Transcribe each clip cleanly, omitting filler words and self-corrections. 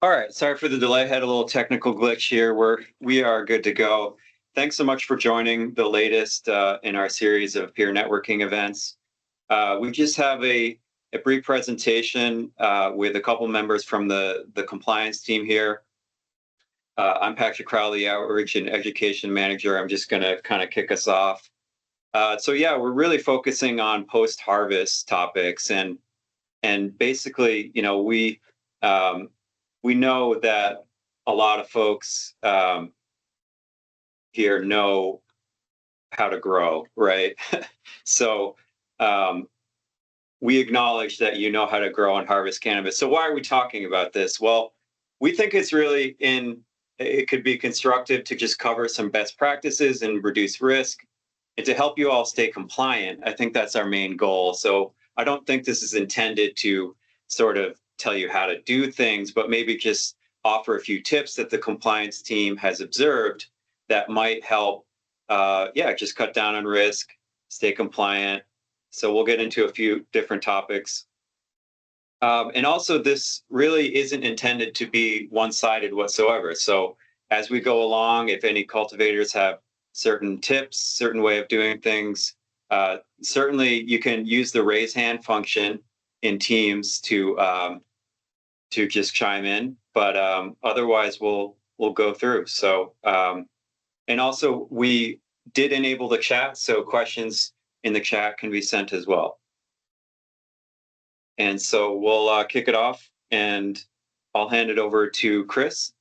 All right, sorry for the delay. Had a little technical glitch here. We are good to go. Thanks so much for joining the latest in our series of peer networking events. We just have a brief presentation with a couple members from the compliance team here. I'm Crowley, Outreach and Education Manager. I'm just going to kind of kick us off. So yeah, we're really focusing on post-harvest topics, and basically, we know that a lot of folks here know how to grow, right? So we acknowledge that you know how to grow and harvest cannabis. So why are we talking about this? Well, we think it could be constructive to just cover some best practices and reduce risk and to help you all stay compliant. I think that's our main goal. So I don't think this is intended to sort of tell you how to do things, but maybe just offer a few tips that the compliance team has observed that might help, just cut down on risk, stay compliant. So we'll get into a few different topics. And also, this really isn't intended to be one-sided whatsoever. So as we go along, if any cultivators have certain tips, certain way of doing things, certainly you can use the raise hand function in Teams to just chime in. But otherwise, we'll go through. So and also we did enable the chat, so questions in the chat can be sent as well. And so we'll kick it off, and I'll hand it over to Chris,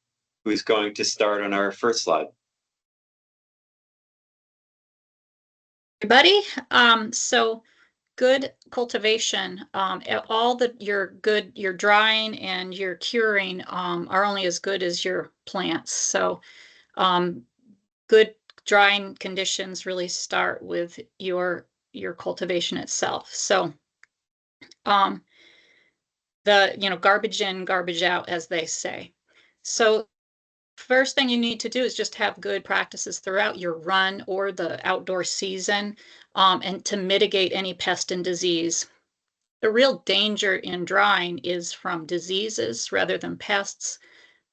who's going to start on our first slide. Everybody, so good cultivation, your drying and your curing are only as good as your plants. So good drying conditions really start with your cultivation itself. So garbage in, garbage out, as they say. So first thing you need to do is just have good practices throughout your run or the outdoor season, and to mitigate any pest and disease. The real danger in drying is from diseases rather than pests,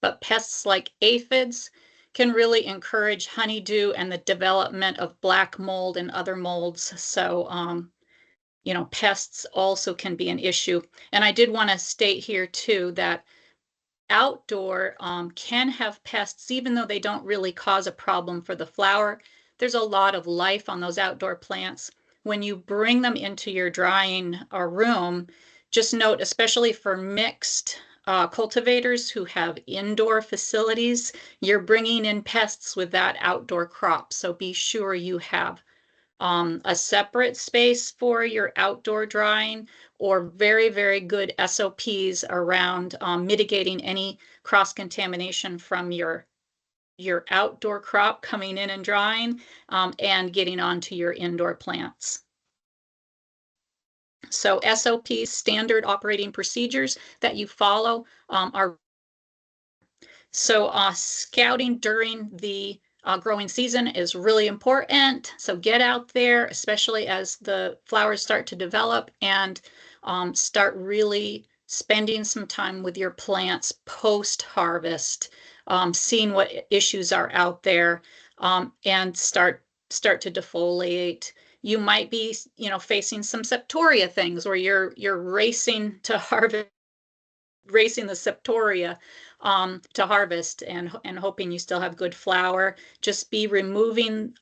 but pests like aphids can really encourage honeydew and the development of black mold and other molds. So pests also can be an issue. And I did want to state here too that outdoor can have pests, even though they don't really cause a problem for the flower. There's a lot of life on those outdoor plants. When you bring them into your drying room, just note, especially for mixed cultivators who have indoor facilities, you're bringing in pests with that outdoor crop. So be sure you have a separate space for your outdoor drying, or very, very good SOPs around mitigating any cross-contamination from your outdoor crop coming in and drying and getting onto your indoor plants. So SOPs, standard operating procedures that you follow are so scouting during the growing season is really important. So get out there, especially as the flowers start to develop, and start really spending some time with your plants post-harvest, seeing what issues are out there, and start to defoliate. You might be, facing some septoria things, or you're racing to harvest, racing the septoria to harvest, and hoping you still have good flower. Just be removing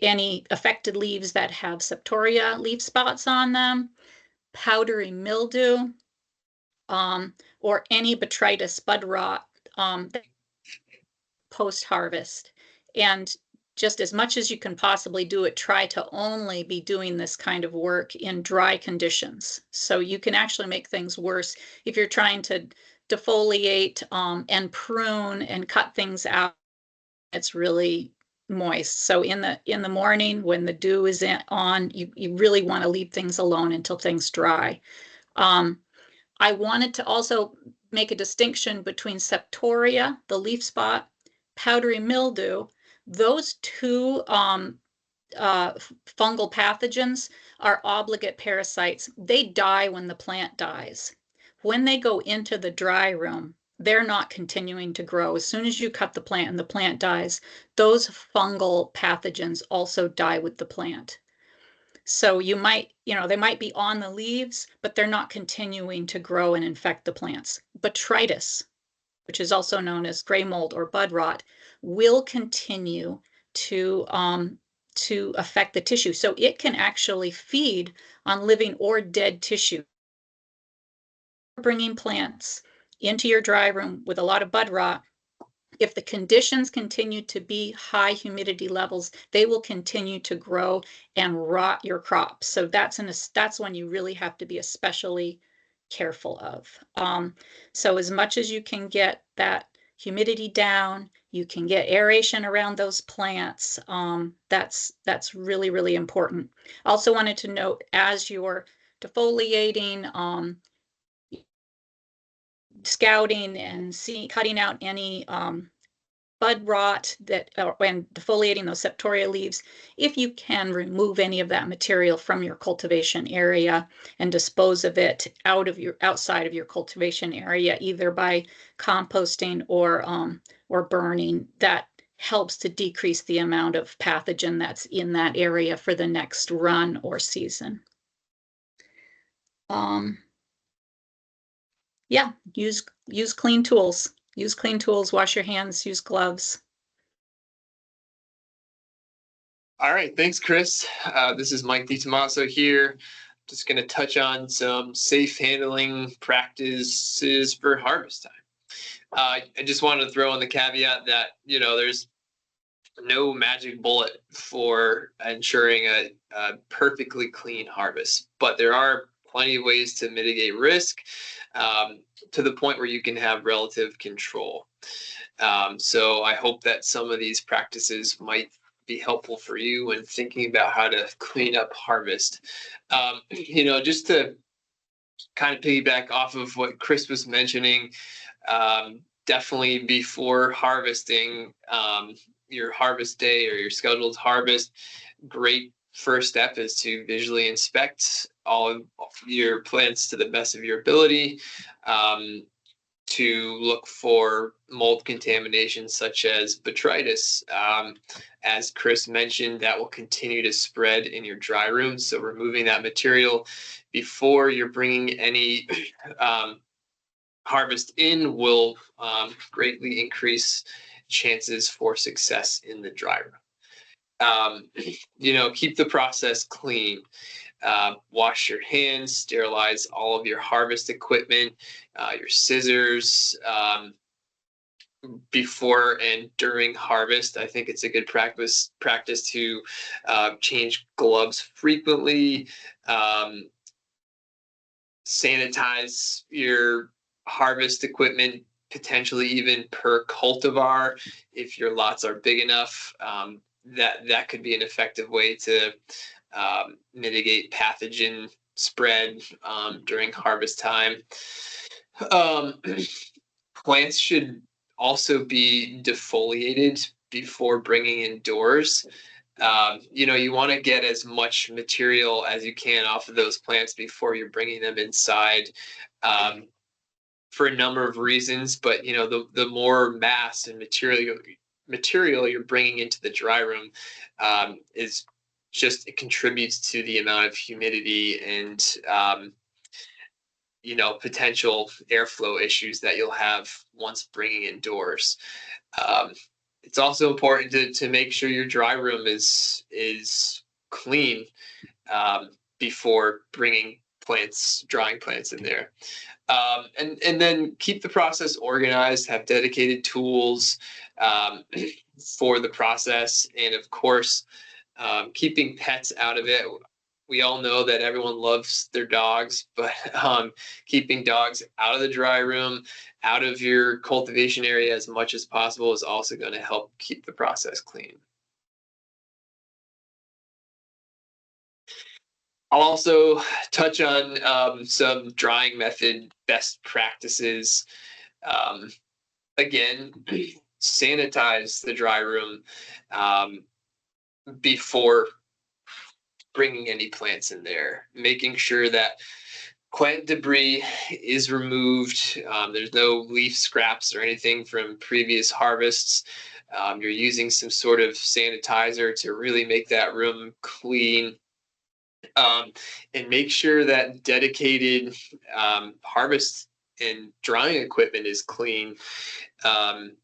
any affected leaves that have septoria leaf spots on them, powdery mildew, or any botrytis bud rot post-harvest. And just as much as you can possibly do it, try to only be doing this kind of work in dry conditions. So you can actually make things worse if you're trying to defoliate and prune and cut things out. It's really moist. So in the morning when the dew is on, you really want to leave things alone until things dry. I wanted to also make a distinction between septoria, the leaf spot, powdery mildew. Those two fungal pathogens are obligate parasites. They die when the plant dies. When they go into the dry room, they're not continuing to grow. As soon as you cut the plant and the plant dies, those fungal pathogens also die with the plant. So you might, they might be on the leaves, but they're not continuing to grow and infect the plants. Botrytis, which is also known as gray mold or bud rot, will continue to affect the tissue. So it can actually feed on living or dead tissue. Bringing plants into your dry room with a lot of bud rot, if the conditions continue to be high humidity levels, they will continue to grow and rot your crops. So that's when you really have to be especially careful of. So as much as you can get that humidity down, you can get aeration around those plants. That's really, really important. Also wanted to note, as you're defoliating, scouting and cutting out any bud rot and defoliating those septoria leaves, if you can remove any of that material from your cultivation area and dispose of it outside of your cultivation area, either by composting or burning, that helps to decrease the amount of pathogen that's in that area for the next run or season. Yeah, use clean tools. Use clean tools, wash your hands, use gloves. All right, thanks, Chris. This is Mike DiTomaso here. Just going to touch on some safe handling practices for harvest time. I just wanted to throw in the caveat that, there's no magic bullet for ensuring a perfectly clean harvest, but there are plenty of ways to mitigate risk to the point where you can have relative control. So I hope that some of these practices might be helpful for you when thinking about how to clean up harvest. Just to kind of piggyback off of what Chris was mentioning, definitely before harvesting, your harvest day or your scheduled harvest, great first step is to visually inspect all of your plants to the best of your ability. To look for mold contamination such as botrytis. As Chris mentioned, that will continue to spread in your dry room. So removing that material before you're bringing any harvest in will greatly increase chances for success in the dry room. Keep the process clean. Wash your hands, sterilize all of your harvest equipment, your scissors, before and during harvest. I think it's a good practice to change gloves frequently, sanitize your harvest equipment, potentially even per cultivar if your lots are big enough. That could be an effective way to mitigate pathogen spread during harvest time. Plants should also be defoliated before bringing indoors. You want to get as much material as you can off of those plants before you're bringing them inside, for a number of reasons. But the more mass and material you're bringing into the dry room, it contributes to the amount of humidity and potential airflow issues that you'll have once bringing indoors. It's also important to make sure your dry room is clean before bringing drying plants in there. And then keep the process organized, have dedicated tools for the process, and of course, keeping pets out of it. We all know that everyone loves their dogs, but keeping dogs out of the dry room, out of your cultivation area as much as possible is also going to help keep the process clean. I'll also touch on some drying method best practices. Again, sanitize the dry room before bringing any plants in there, making sure that plant debris is removed. There's no leaf scraps or anything from previous harvests. You're using some sort of sanitizer to really make that room clean. And make sure that dedicated harvest and drying equipment is clean. Um,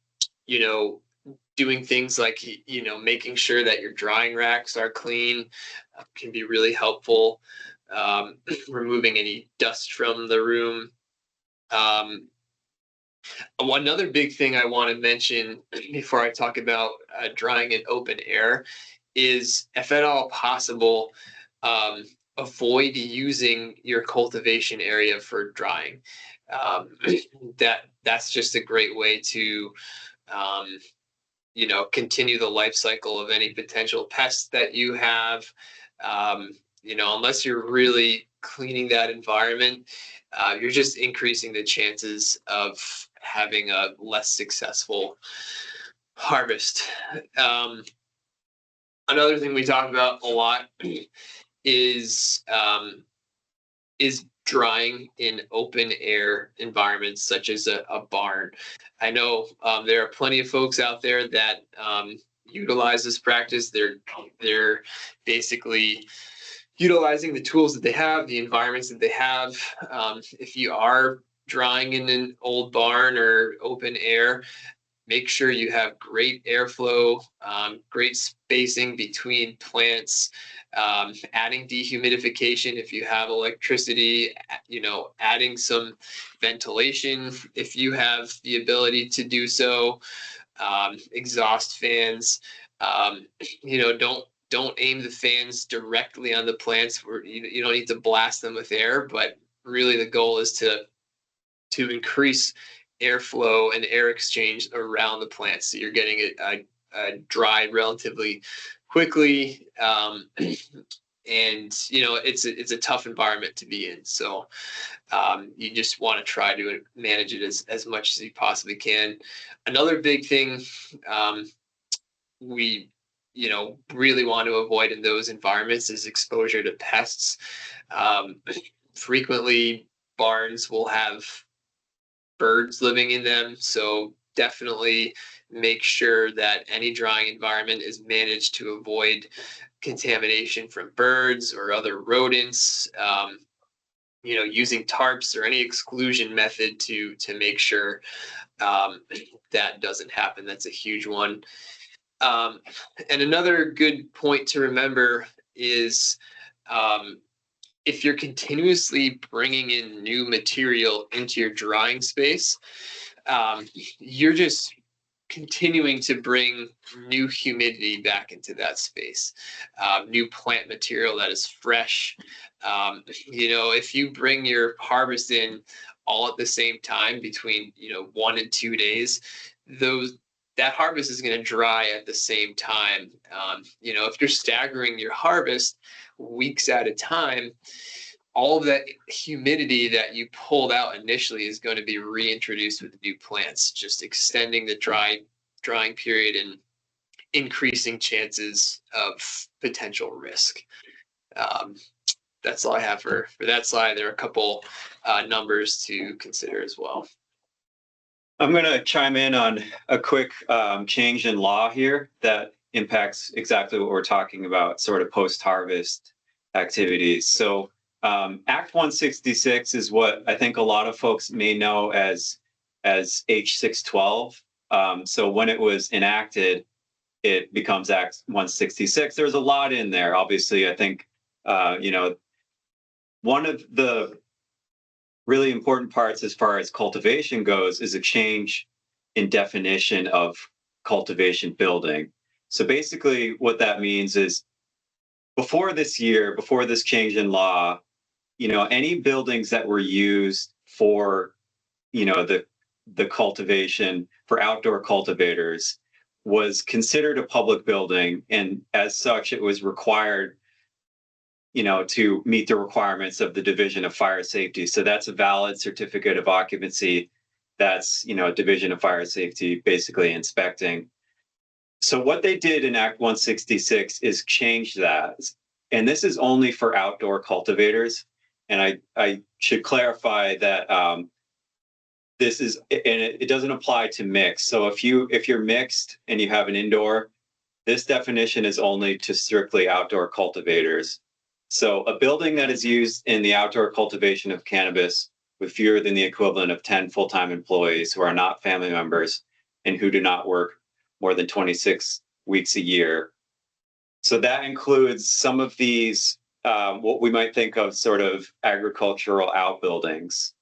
you know, doing things like, making sure that your drying racks are clean can be really helpful. Removing any dust from the room. Another big thing I want to mention before I talk about drying in open air is, if at all possible, um, avoid using your cultivation area for drying. Um, that's just a great way to um, continue the life cycle of any potential pests that you have. Um, unless you're really cleaning that environment, you're just increasing the chances of having a less successful harvest. Um, Another thing we talk about a lot is um, is drying in open air environments such as a barn. I know there are plenty of folks out there that utilize this practice. They're basically utilizing the tools that they have, the environments that they have. If you are drying in an old barn or open air, make sure you have great airflow, great spacing between plants, adding dehumidification if you have electricity, adding some ventilation if you have the ability to do so, exhaust fans. Um, don't aim the fans directly on the plants where you don't need to blast them with air, but really the goal is to increase airflow and air exchange around the plants, so you're getting it dry relatively quickly. And it's a tough environment to be in, so you just want to try to manage it as much as you possibly can. Another big thing we really want to avoid in those environments is exposure to pests. um, Frequently barns will have birds living in them. So definitely make sure that any drying environment is managed to avoid contamination from birds or other rodents. Using tarps or any exclusion method to make sure that doesn't happen. That's a huge one. And another good point to remember is, if you're continuously bringing in new material into your drying space, you're just continuing to bring new humidity back into that space, new plant material that is fresh. If you bring your harvest in all at the same time between 1 and 2 days, those that harvest is going to dry at the same time. If you're staggering your harvest weeks at a time, all of that humidity that you pulled out initially is going to be reintroduced with new plants, just extending the drying period and increasing chances of potential risk. Um, that's all I have for that slide. There are a couple numbers to consider as well. I'm going to chime in on a quick change in law here that impacts exactly what we're talking about, sort of post-harvest activities. So Act 166 is what I think a lot of folks may know as H612. So when it was enacted, it becomes Act 166. There's a lot in there. Obviously, I think one of the really important parts as far as cultivation goes is a change in definition of cultivation building. So basically what that means is, before this change in law, any buildings that were used for, the cultivation for outdoor cultivators was considered a public building. And as such, it was required to meet the requirements of the Division of Fire Safety. So that's a valid certificate of occupancy. That's, Division of Fire Safety basically inspecting. So what they did in Act 166 is change that. And this is only for outdoor cultivators. And I should clarify that this is, and it doesn't apply to mix. So if you're mixed and you have an indoor, this definition is only to strictly outdoor cultivators. So a building that is used in the outdoor cultivation of cannabis with fewer than the equivalent of 10 full-time employees who are not family members and who do not work more than 26 weeks a year. So that includes some of these, what we might think of sort of agricultural outbuildings.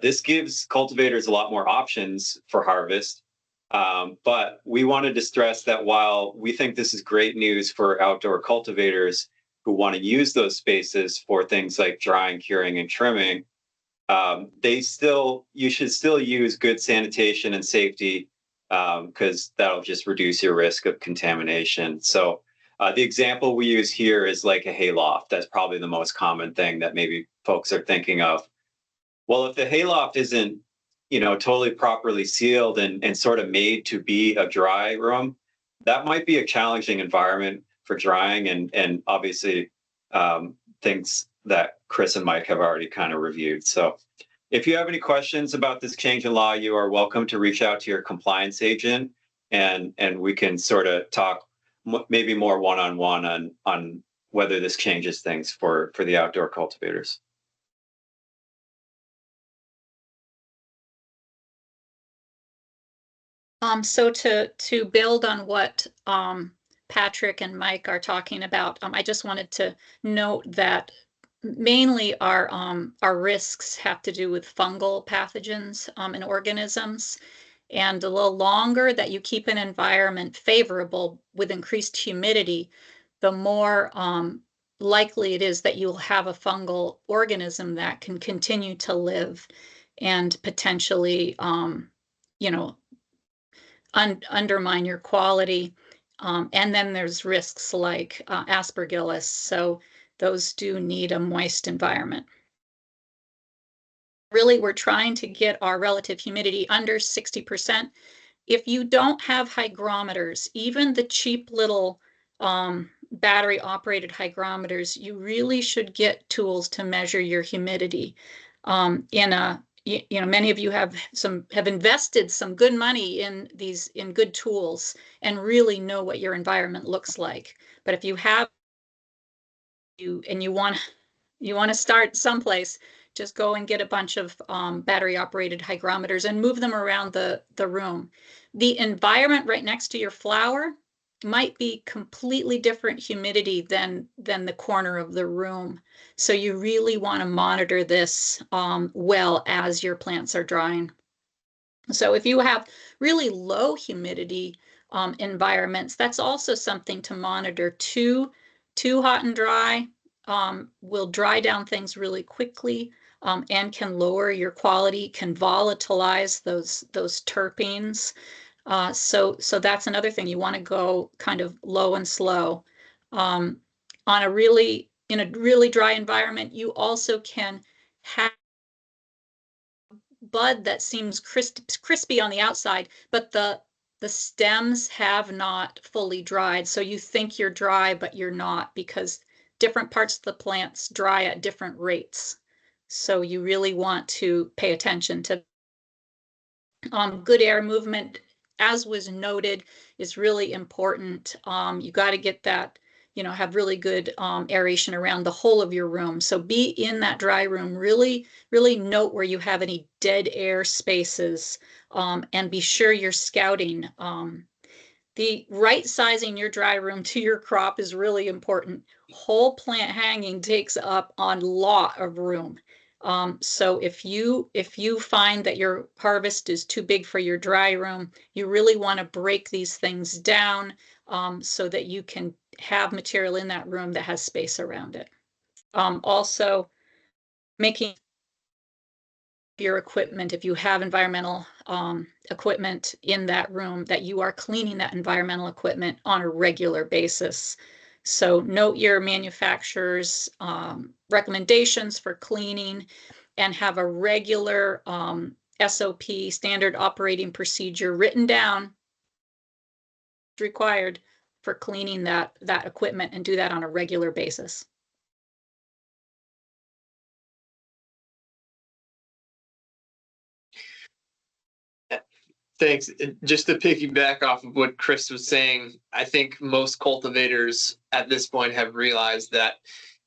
This gives cultivators a lot more options for harvest. But we wanted to stress that while we think this is great news for outdoor cultivators who want to use those spaces for things like drying, curing, and trimming, you should still use good sanitation and safety because that'll just reduce your risk of contamination. So the example we use here is like a hayloft. That's probably the most common thing that maybe folks are thinking of. Well, if the hayloft isn't, totally properly sealed and sort of made to be a dry room, that might be a challenging environment for drying and obviously things that Chris and Mike have already kind of reviewed. So if you have any questions about this change in law, you are welcome to reach out to your compliance agent and we can sort of talk maybe more one-on-one on whether this changes things for the outdoor cultivators. So to build on what Patrick and Mike are talking about, I just wanted to note that mainly our risks have to do with fungal pathogens and organisms. And the longer that you keep an environment favorable with increased humidity, the more likely it is that you'll have a fungal organism that can continue to live and potentially, you know, undermine your quality. And then there's risks like aspergillus. So those do need a moist environment. Really, we're trying to get our relative humidity under 60%. If you don't have hygrometers, even the cheap little battery operated hygrometers, you really should get tools to measure your humidity. Many of you have invested some good money in good tools and really know what your environment looks like. But if you have you want to start someplace, just go and get a bunch of battery operated hygrometers and move them around the room. The environment right next to your flower might be completely different humidity than the corner of the room. So you really want to monitor this well as your plants are drying. So if you have really low humidity environments, that's also something to monitor. Too hot and dry will dry down things really quickly and can lower your quality, can volatilize those terpenes. So that's another thing. You want to go kind of low and slow. Um, in a really dry environment, you also can have bud that seems crispy on the outside, but the stems have not fully dried. So you think you're dry, but you're not because different parts of the plants dry at different rates. So you really want to pay attention to good air movement, as was noted, is really important. You got to get that, have really good aeration around the whole of your room. So be in that dry room. Really, really note where you have any dead air spaces and be sure you're scouting. The right sizing your dry room to your crop is really important. Whole plant hanging takes up a lot of room. So if you find that your harvest is too big for your dry room, you really want to break these things down so that you can have material in that room that has space around it. Also, making your equipment, if you have environmental equipment in that room, that you are cleaning that environmental equipment on a regular basis. So note your manufacturer's recommendations for cleaning and have a regular SOP, standard operating procedure, written down required for cleaning that equipment and do that on a regular basis. Thanks. Just to piggyback off of what Chris was saying, I think most cultivators at this point have realized that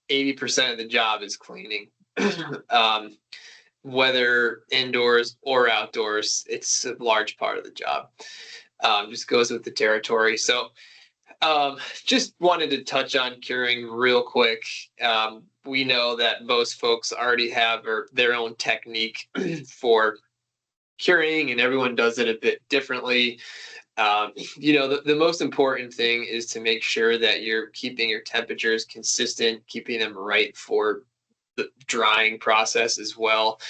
80% of the job is cleaning. um, Whether indoors or outdoors, it's a large part of the job. Just goes with the territory. So just wanted to touch on curing real quick. We know that most folks already have their own technique for curing, and everyone does it a bit differently. The most important thing is to make sure that you're keeping your temperatures consistent, keeping them right for the drying process as well.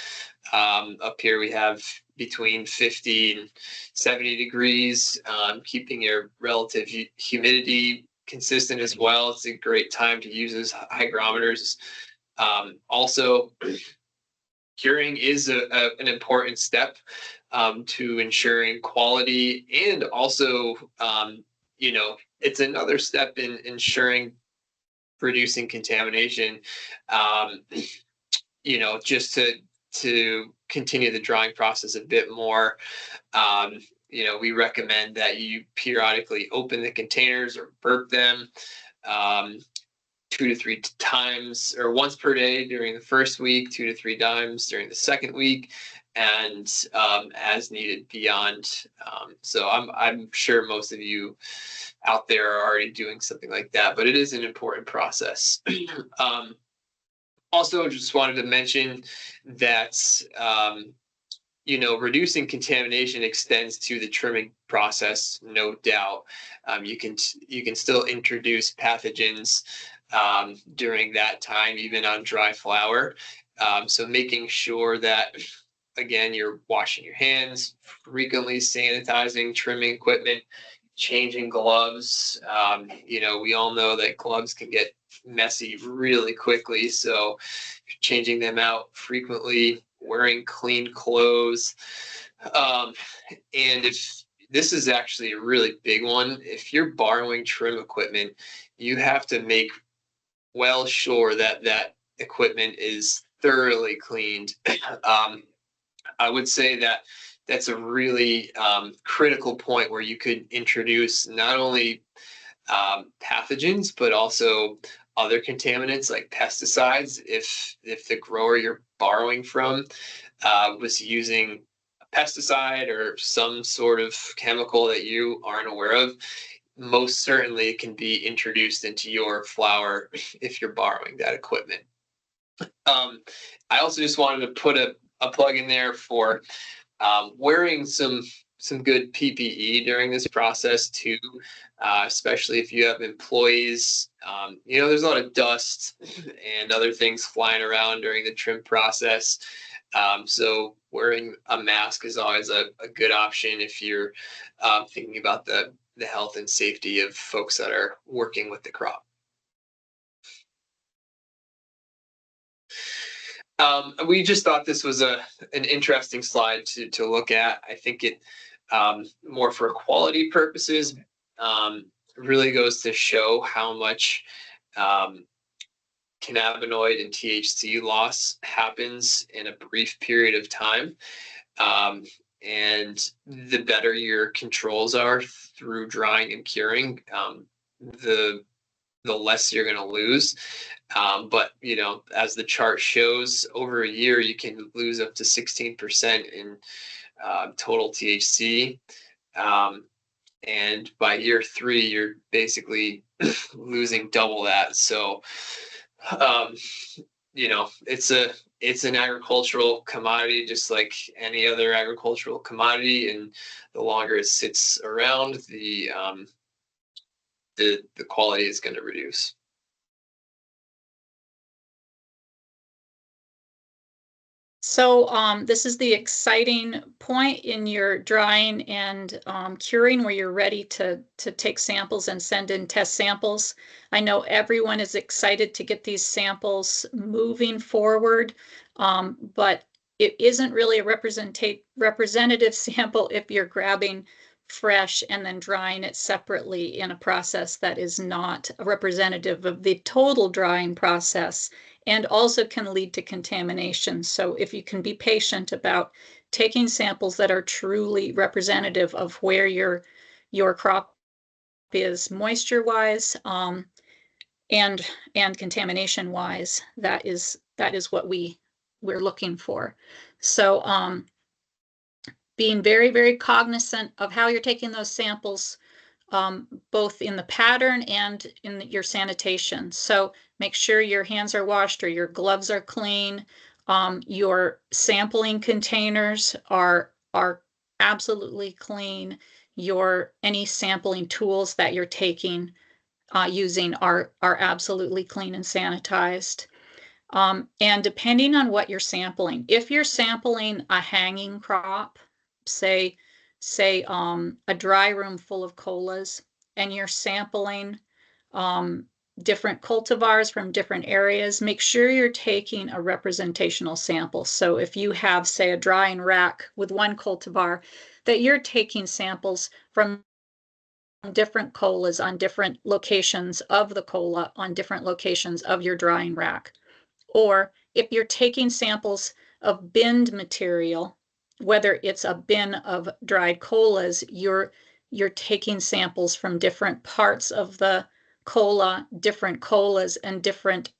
Up here we have between 50 and 70 degrees, keeping your relative humidity consistent as well. It's a great time to use those hygrometers. Also, curing is an important step to ensuring quality, and also, it's another step in ensuring reducing contamination. Um, just to continue the drying process a bit more. We recommend that you periodically open the containers or burp them. 2 to 3 times or once per day during the first week, 2 to 3 times during the second week, and as needed beyond. So I'm sure most of you out there are already doing something like that, but it is an important process. Also, just wanted to mention that reducing contamination extends to the trimming process, no doubt. You can still introduce pathogens during that time, even on dry flower. So making sure that, again, you're washing your hands, frequently sanitizing trimming equipment, changing gloves. We all know that gloves can get messy really quickly, so changing them out frequently, wearing clean clothes. And if this is actually a really big one, if you're borrowing trim equipment, you have to make well sure that that equipment is thoroughly cleaned. I would say that that's a really critical point where you could introduce not only pathogens, but also other contaminants like pesticides. If the grower you're borrowing from was using a pesticide or some sort of chemical that you aren't aware of, most certainly it can be introduced into your flower if you're borrowing that equipment. I also just wanted to put a plug in there for wearing some good PPE during this process too, especially if you have employees. There's a lot of dust and other things flying around during the trim process. So wearing a mask is always a good option if you're thinking about the health and safety of folks that are working with the crop. We just thought this was an interesting slide to look at. I think it more for quality purposes really goes to show how much cannabinoid and THC loss happens in a brief period of time. And the better your controls are through drying and curing, the less you're going to lose. But as the chart shows, over a year you can lose up to 16% in total THC, and by year 3 you're basically losing double that. So it's an agricultural commodity just like any other agricultural commodity, and the longer it sits around, the quality is going to reduce. So this is the exciting point in your drying and curing where you're ready to take samples and send in test samples. I know everyone is excited to get these samples moving forward, but it isn't really a representative sample if you're grabbing fresh and then drying it separately in a process that is not representative of the total drying process, and also can lead to contamination. So if you can be patient about taking samples that are truly representative of where your crop is moisture-wise, and contamination-wise. That is what we're looking for. So being very, very cognizant of how you're taking those samples, both in the pattern and in your sanitation. So make sure your hands are washed or your gloves are clean. Your sampling containers are absolutely clean. Any sampling tools that you're taking using are absolutely clean and sanitized. And depending on what you're sampling, if you're sampling a hanging crop, say a dry room full of colas, and you're sampling different cultivars from different areas, make sure you're taking a representational sample. So if you have, say, a drying rack with one cultivar, that you're taking samples from different colas on different locations of the cola on different locations of your drying rack. Or if you're taking samples of binned material, whether it's a bin of dried colas, you're taking samples from different parts of the cola, different colas, and different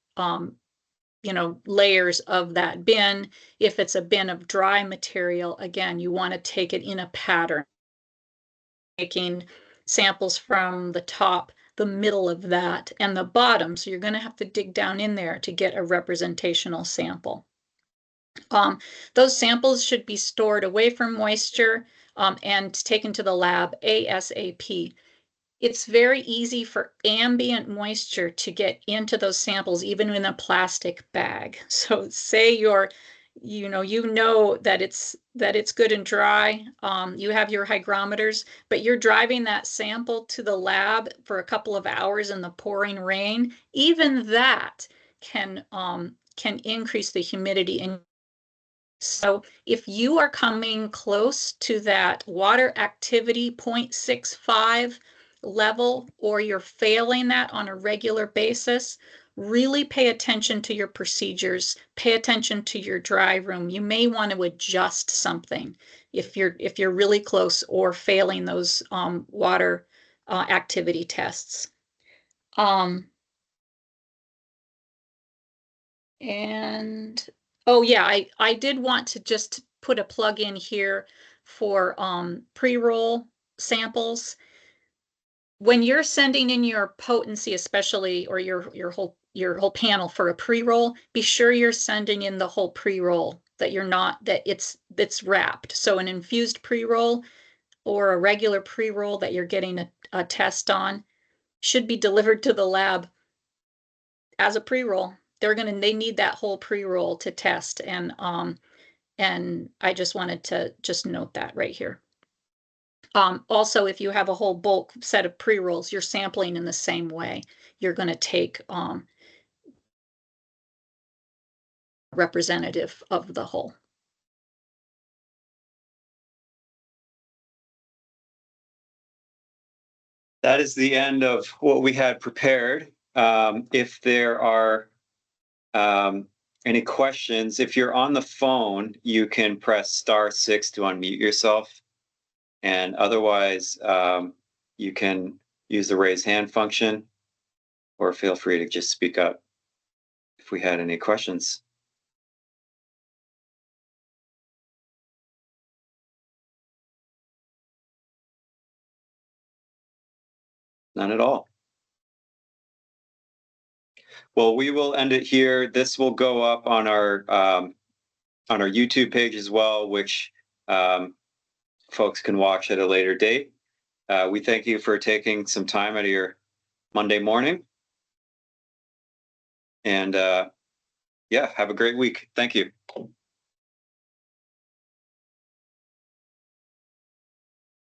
layers of that bin. If it's a bin of dry material, again, you want to take it in a pattern, taking samples from the top, the middle of that, and the bottom. So you're going to have to dig down in there to get a representational sample. Those samples should be stored away from moisture and taken to the lab ASAP. It's very easy for ambient moisture to get into those samples, even in a plastic bag. So say you know that it's good and dry. You have your hygrometers, but you're driving that sample to the lab for a couple of hours in the pouring rain. Even that can increase the humidity in. So if you are coming close to that water activity 0.65 level, or you're failing that on a regular basis, really pay attention to your procedures, pay attention to your dry room. You may want to adjust something if you're really close or failing those water activity tests. And oh yeah, I did want to just put a plug in here for pre-roll samples. When you're sending in your potency, especially, or your whole panel for a pre-roll, be sure you're sending in the whole pre-roll, that it's wrapped. So an infused pre-roll or a regular pre-roll that you're getting a test on should be delivered to the lab as a pre-roll. They need that whole pre-roll to test, and I just wanted to just note that right here. Also, if you have a whole bulk set of pre-rolls, you're sampling in the same way. You're going to take representative of the whole. That is the end of what we had prepared. If there are any questions, if you're on the phone, you can press *6 to unmute yourself. And otherwise, you can use the raise hand function, or feel free to just speak up if we had any questions. None at all. Well, we will end it here. This will go up on our YouTube page as well, which folks can watch at a later date. We thank you for taking some time out of your Monday morning. And yeah, have a great week. Thank you.